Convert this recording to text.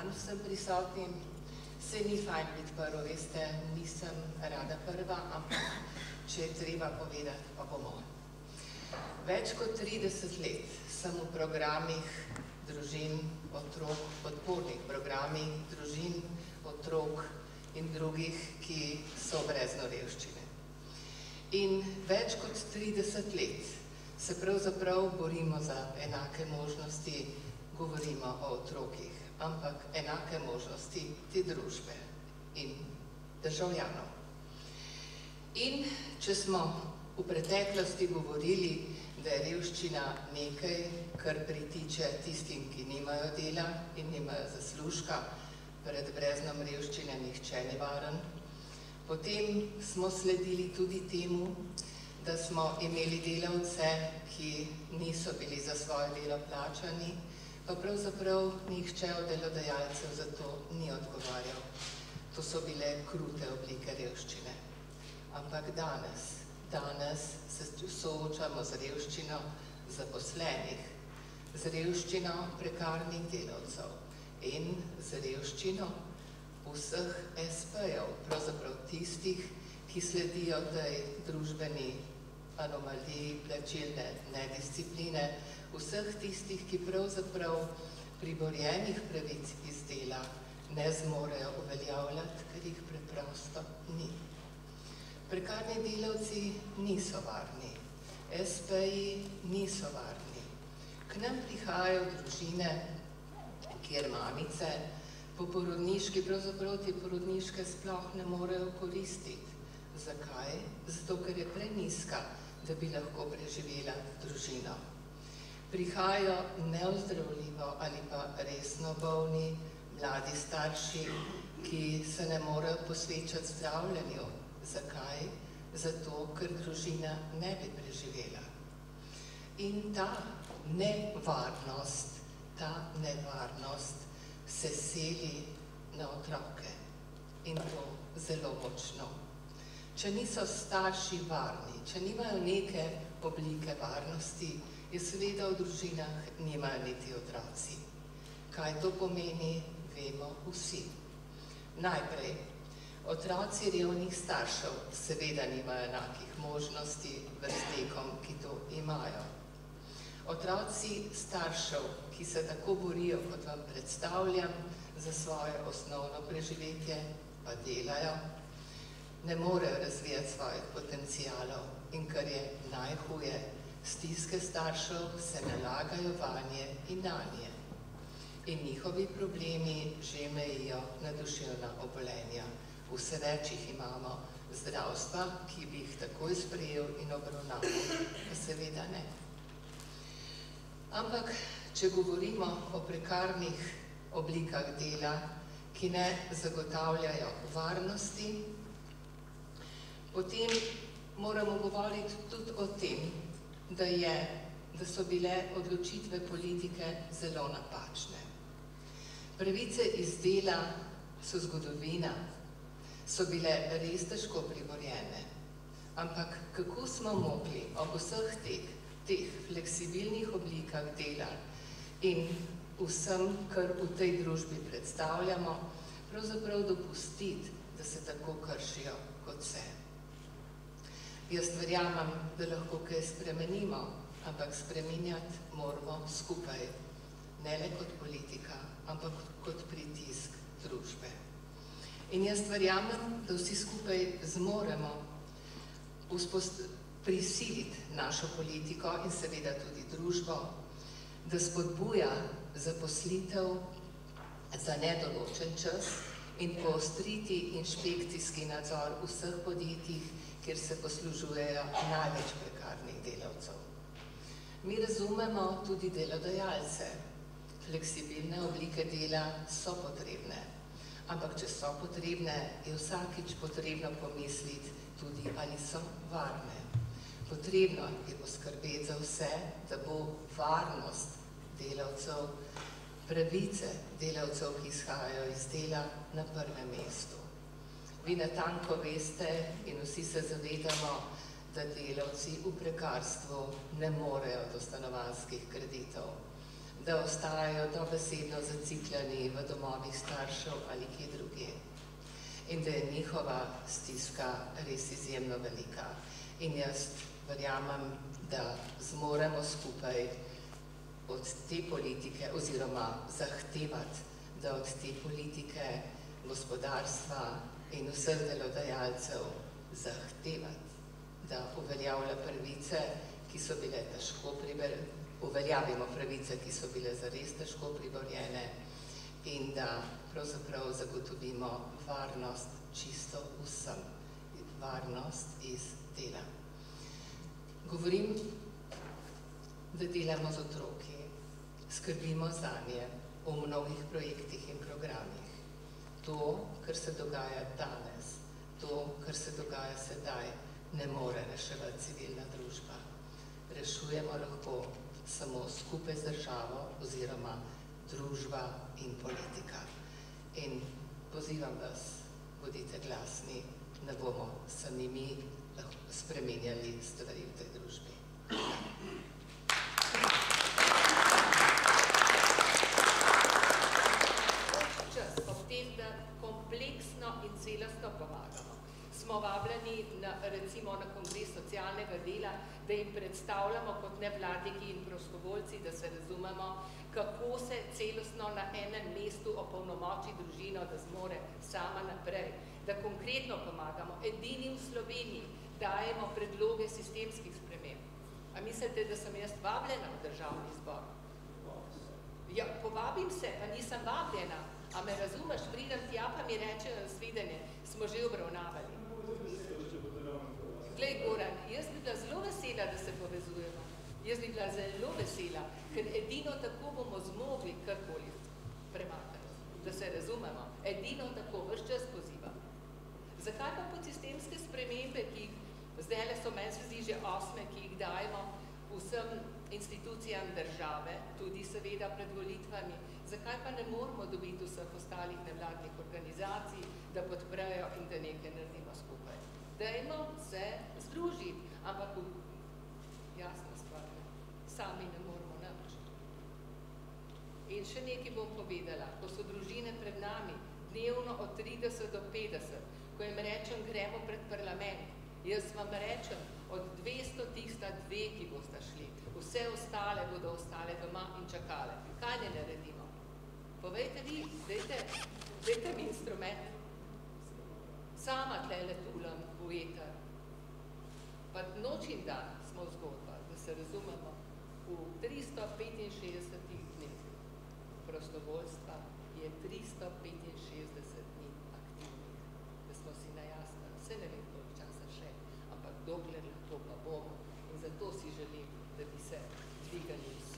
dan vsem prisotnim. Se ni fajn biti prvo, veste, nisem rada prva, ampak če je treba povedati, pa bomo. Več kot 30 let sem v programih družin, otrok, podpornih programih družin, otrok in drugih, ki so brezno revščine. In več kot 30 let se pravzaprav borimo za enake možnosti, govorimo o otrokih, ampak enake možnosti te družbe in državljanov. In če smo v preteklosti govorili, da je revščina nekaj, kar pritiče tistim, ki nimajo dela in nimajo zaslužka, pred breznom revščine nihče ni varen, potem smo sledili tudi temu, da smo imeli delavce, ki niso bili za svoje delo plačani, pa pravzaprav nihče od delodajalcev za to ni odgovarjal. To so bile krute oblike revščine. Ampak danes se soočamo z revščino zaposlenih, z revščino prekarnih delavcev in z revščino vseh SP-jev, pravzaprav tistih, ki sledijo tej družbeni anomaliji, plačilne nediscipline, vseh tistih, ki pravzaprav priborjenih pravic iz dela ne zmorejo uveljavljati, ker jih preprosto ni. Prekarni delavci niso varni, SP-ji niso varni. K nam prihajajo družine, kjer mamice po porodniški, pravzaprav te porodniške sploh ne morejo koristiti. Zakaj? Zato, ker je prenizka, da bi lahko preživela družino. Prihajajo neozdravljivo ali pa resno bolni mladi starši, ki se ne morejo posvečati zdravljenju. Zakaj? Zato, ker družina ne bi preživela. In ta nevarnost se seli na otroke. In to zelo močno. Če niso starši varni, če nimajo neke oblike varnosti, je seveda v družinah nimajo niti otroci. Kaj to pomeni, vemo vsi. Najprej, otroci revnih staršev seveda nimajo enakih možnosti vrstnikom, ki to imajo. Otroci staršev, ki se tako borijo, kot vam predstavljam, za svoje osnovno preživetje, pa delajo, ne morejo razvijati svojih potencialov in kar je najhuje, stiske staršev se nalagajo vanje in nanje. In njihovi problemi že mejijo na duševna obolenja. Vse več jih imamo, zdravstva, ki bi jih takoj sprejel in obravnaval, pa seveda ne. Ampak, če govorimo o prekarnih oblikah dela, ki ne zagotavljajo varnosti, potem moramo govoriti tudi o tem, da so bile odločitve politike zelo napačne. Pravice iz dela so zgodovina, so bile res težko priborjene. Ampak kako smo mogli ob vseh teh fleksibilnih oblikah dela in vsem, kar v tej družbi predstavljamo, pravzaprav dopustiti, da se tako kršijo kot se. Jaz verjamem, da lahko kaj spremenimo, ampak spreminjati moramo skupaj. Ne le kot politika, ampak kot pritisk družbe. In jaz verjamem, da vsi skupaj zmoremo prisiliti našo politiko in seveda tudi družbo, da spodbuja zaposlitev za nedoločen čas in poostriti inšpekcijski nadzor vseh podjetjih, kjer se poslužujejo največ prekarnih delavcev. Mi razumemo tudi delodajalce. Fleksibilne oblike dela so potrebne, ampak če so potrebne, je vsakič potrebno pomisliti tudi, ali so varne. Potrebno je poskrbeti za vse, da bo varnost delavcev, pravice delavcev, ki izhajajo iz dela, na prvem mestu. Vi natanko veste in vsi se zavedamo, da delavci v prekarstvu ne morejo do stanovanjskih kreditov. da ostajajo dobesedno zacikljeni v domovih staršev ali kje drugje. In da je njihova stiska res izjemno velika. In jaz verjamem, da zmoremo skupaj od te politike oziroma zahtevati, da od te politike, gospodarstva in vseh delodajalcev zahtevati, da uveljavlja pravice, ki so bile težko uveljavimo pravice, ki so bile zares težko priborjene in da pravzaprav zagotovimo varnost čisto vsem, varnost iz dela. Govorim, da delamo z otroki, skrbimo zanje v mnogih projektih in programih. To, kar se dogaja danes, to, kar se dogaja sedaj, ne more reševati civilna družba. Rešujemo lahko samo skupaj z državo oziroma družba in politika. In pozivam vas, bodite glasni, ne bomo sami mi spremenjali stvari v tej družbi. Čas ob tem, da kompleksno in celostno pomagamo. Smo vabljeni recimo na Kongres socialnega dela, da jim predstavljamo kot nevladniki in prostovoljci, da se razumemo, kako se celostno na enem mestu opolnomoči družino, da zmore sama naprej, da konkretno pomagamo. Edini v Sloveniji dajemo predloge sistemskih sprememb. A mislite, da sem jaz vabljena v državni zbor? Ja, povabim se, pa nisem vabljena. A me razumeš, pridem tja, pa mi rečejo nasvidenje, smo že obravnavali. Glej, Goran, jaz bi bila zelo vesela, da se povezujemo. Jaz bi bila zelo vesela, ker edino tako bomo zmogli karkoli premakniti, da se razumemo. Edino tako, ves čas pozivam. Zakaj pa podsistemske spremembe, ki zdajle so meni se zdi že 8, ki jih dajemo vsem institucijam države, tudi seveda pred volitvami, zakaj pa ne moramo dobiti vseh ostalih nevladnih organizacij, da podprejo in da nekaj naredimo skupaj. Dajmo se združiti, ampak jasna stvar, sami ne moramo nič. In še nekaj bom povedala, ko so družine pred nami, dnevno od 30 do 50, ko jim rečem, gremo pred parlament, jaz vam rečem, od 200 tista 2, ki boste šli, vse ostale bodo ostale doma in čakale. Kaj ne naredimo? Povejte vi, dajte mi instrument. Sama tlele tulam v eter. Pa noč in dan smo v zgodbah, da se razumemo, v 365 dneh prostovoljstva je 365 dni aktivnih. Da smo si najjasni, vse ne vem, koliko časa še, ampak dokler lahko pa bomo. In zato si želim, da bi se dvigali vsi.